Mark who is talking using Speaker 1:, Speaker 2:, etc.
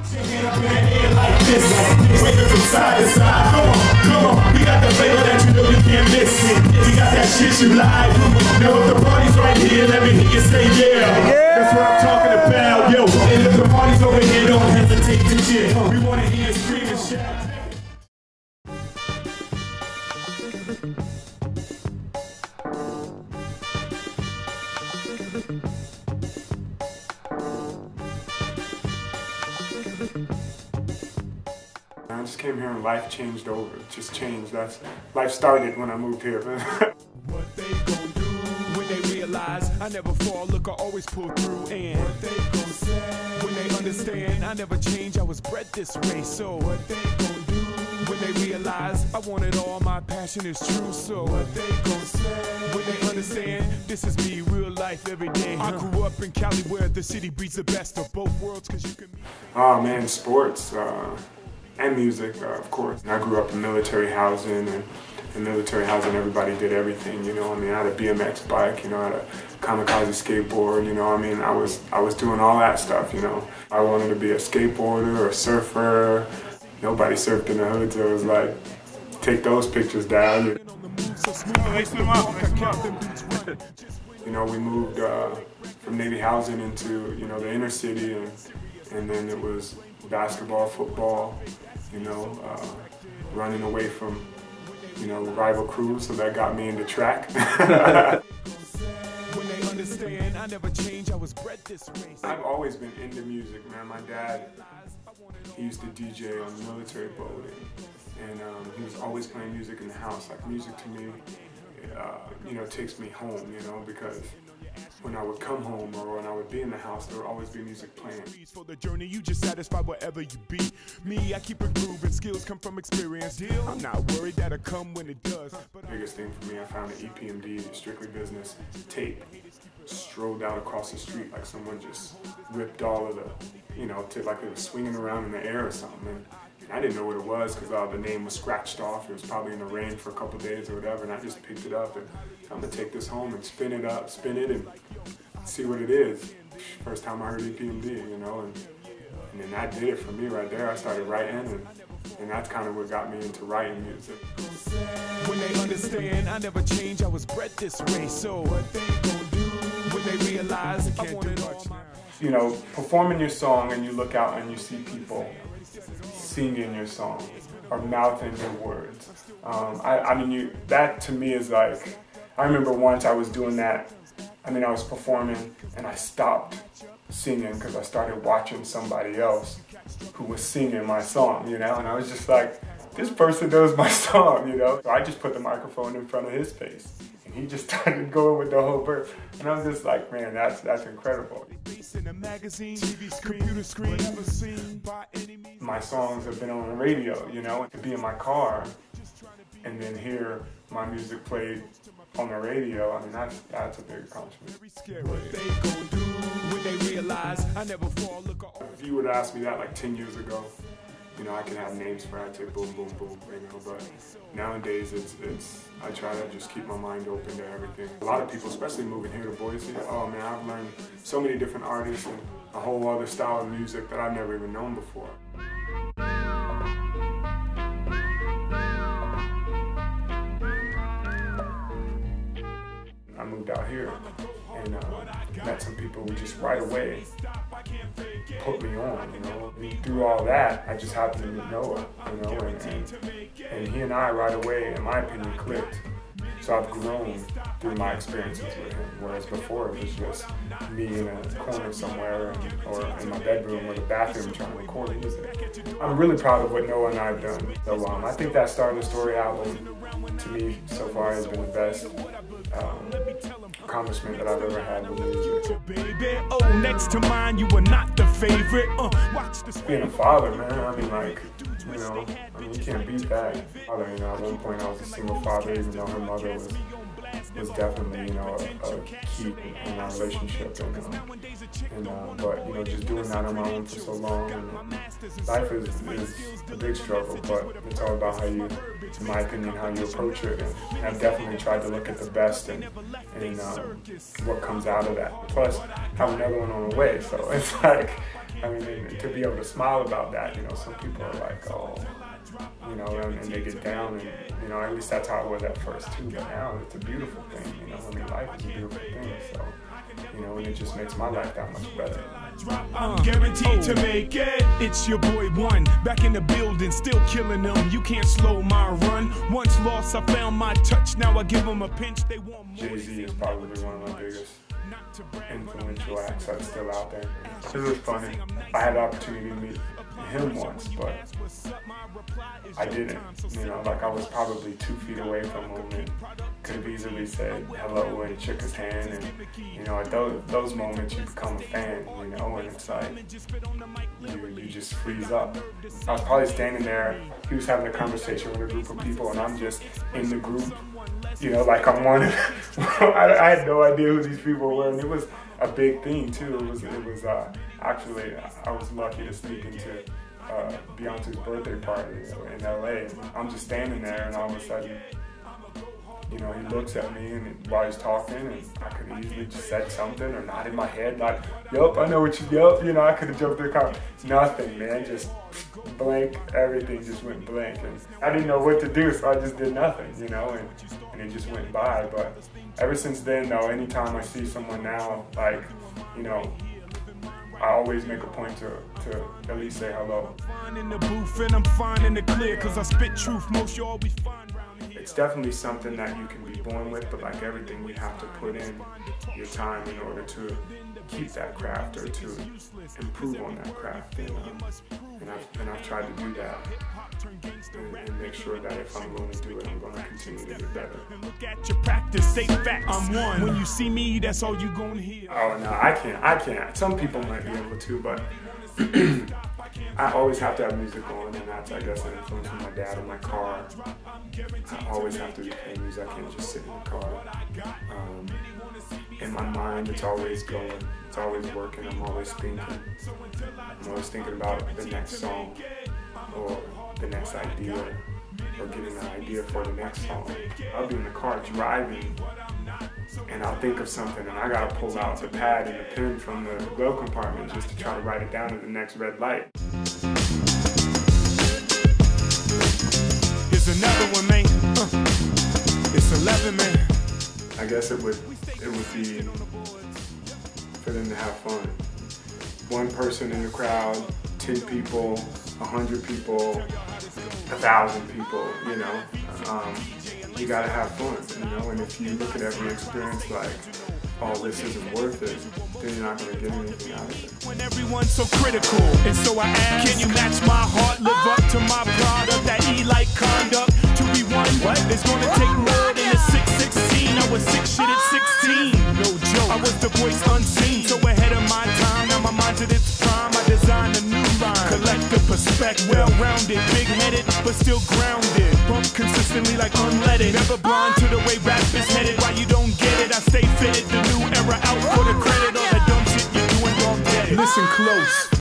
Speaker 1: Shaking up in the air like this, waving from side to side. Come on, we got the flavor that you know you can't miss. We got that shit you like. Now if the party's right here, let me hear you say yeah. That's what I'm talking about, yo. And if the party's over here, don't hesitate to cheer. We wanna hear you scream and shout. I just came here and life changed over. It just changed. Life started when I moved here.
Speaker 2: What they gon' do when they realize I never fall, look, I always pull through. And what they gon' say when they understand I never change, I was bred this way. So what they gon' do when they realize I want it all, my passion is true. So what they gon' say when they understand this is me, real life every day. I grew up in Cali where the city breeds the best of both worlds, cause you can meet.
Speaker 1: Oh man, sports. And music, of course. And I grew up in military housing, and in military housing everybody did everything, you know. I mean, I had a BMX bike, you know, I had a kamikaze skateboard, you know. I mean, I was doing all that stuff, you know. I wanted to be a skateboarder or a surfer. Nobody surfed in the hood, so it was like, take those pictures down. You know, we moved from Navy housing into, you know, the inner city, and then it was basketball, football, you know, running away from, you know, rival crews, so that got me into track. I've always been into music, man. My dad, he used to DJ on the military boat, and he was always playing music in the house. Like, music to me, you know, takes me home, you know, because when I would come home or when I would be in the house, there would always be music playing.
Speaker 2: For the journey, you just satisfy wherever you be. Me, I keep it grooving, skills come from experience. I'm not worried that'll come when it does.
Speaker 1: The biggest thing for me, I found an EPMD, Strictly Business tape, strolled out across the street like someone just ripped all of the, you know, like it was swinging around in the air or something. And I didn't know what it was because the name was scratched off. It was probably in the rain for a couple of days or whatever, and I just picked it up and I'm gonna take this home and spin it and see what it is. First time I heard EPMD, you know, and then that did it for me right there. I started writing, and that's kind of what got me into writing music.
Speaker 2: When they understand I never change, I was bred this way. So what they gon' do when they realize I can't do much now?
Speaker 1: You know, performing your song and you look out and you see people singing your song or mouthing your words. I mean, that to me is like, I remember once I was doing that. I mean, I was performing and I stopped singing because I started watching somebody else who was singing my song, you know, and I was just like, this person knows my song, you know. So I just put the microphone in front of his face and he just started going with the whole verse. And I was just like, man, that's incredible. My songs have been on the radio, you know, to be in my car and then hear my music played on the radio, I mean, that's a big accomplishment. If you would ask me that like 10 years ago, you know, I can have names for it. I'd say boom, boom, boom, you know, but nowadays I try to just keep my mind open to everything. A lot of people, especially moving here to Boise, oh man, I've learned so many different artists and a whole other style of music that I've never even known before. I moved out here and met some people who just right away put me on, you know. And through all that, I just happened to meet Noah, you know, and he and I right away, in my opinion, clicked. So I've grown through my experiences with him, whereas before it was just me in a corner somewhere or in my bedroom or the bathroom trying to record music. I'm really proud of what Noah and I have done. So I think that Start of the Story album, to me, so far has been the best accomplishment that I've ever had with music.
Speaker 2: Oh, next to mine, you were not the favorite.
Speaker 1: Being a father, man, I mean, like, you know, I mean, you can't beat that. Father, you know, at one point I was a single father, even though her mother was definitely, you know, a key in our relationship. But, you know, just doing that on my own for so long, and life is a big struggle, but it's all about how you, in my opinion, how you approach it. And I've definitely tried to look at the best and what comes out of that. Plus, have another one on the way, so it's like, I mean, and to be able to smile about that, you know, some people are like, oh, you know, and they get down, and, you know, at least that's how it was at first too, but now it's a beautiful thing, you know, I mean, life is a beautiful thing, so, you know, and it just makes my life that much better.
Speaker 2: I'm guaranteed to make it. It's your boy One, back in the building, still killing them. You can't slow my run. Once lost, I found my touch. Now I give them a pinch. They want more.
Speaker 1: Jay-Z is probably one of my biggest influential acts that's still out there. It was funny. I had the opportunity to meet him once, but I didn't. You know, like I was probably 2 feet away from him and could have easily said hello and shook his hand. And you know, at those moments you become a fan. You know, and it's like you just freeze up. I was probably standing there. He was having a conversation with a group of people, and I'm just in the group. You know, like I'm one of I had no idea who these people were, and it was a big thing too. It was actually, I was lucky to sneak into Beyonce's birthday party in LA. I'm just standing there, and all of a sudden, you know, he looks at me and while he's talking, and I could have easily just said something or nodded my head like, yup, I know what you know, I could have jumped in the car. Nothing, man, just blank, everything just went blank. And I didn't know what to do, so I just did nothing, you know, and it just went by. But ever since then, though, anytime I see someone now, like, you know, I always make a point to at least say hello.
Speaker 2: In the booth and I'm fine in the clear, 'cause I spit truth, most you always find.
Speaker 1: It's definitely something that you can be born with, but like everything, you have to put in your time in order to keep that craft or to improve on that craft. And I've tried to do that and make sure that if I'm going to do it, I'm going to continue to get better.
Speaker 2: Look at your practice, say fact. I'm one. When you see me, that's all you're going to hear.
Speaker 1: Oh no, I can't. Some people might be able to, but I always have to have music on, and that's, I guess, an influence from my dad in my car. I always have to be playing music. I can't just sit in the car. In my mind, it's always going. It's always working. I'm always thinking. I'm always thinking about the next song or the next idea or getting an idea for the next song. I'll be in the car driving, and I'll think of something, and I gotta pull out the pad and the pen from the glove compartment just to try to write it down at the next red light.
Speaker 2: Here's another one, man. It's 11, man.
Speaker 1: I guess it would be for them to have fun. One person in the crowd, 10 people, 100 people, 1,000 people, you know. You gotta have fun, you know, and if you look at every experience like, oh, this isn't worth it, then you're not gonna get anything out of it.
Speaker 2: When everyone's so critical, and so I ask, can you match my heart, live up to my product, that E-like conduct, to be one? What? It's gonna take more than a 616, I was sick shit at 16, no joke, I was the voice unseen, so ahead of my time, now my mind's at its prime, I designed a new line, collect the perspective, well-rounded, big-headed, but still grounded, bump consistently like unleaded, never blind to the way rap is headed, why you don't get it, I stay fitted, the new era out for the credit, all that dumb shit you're doing wrong dead. Listen close.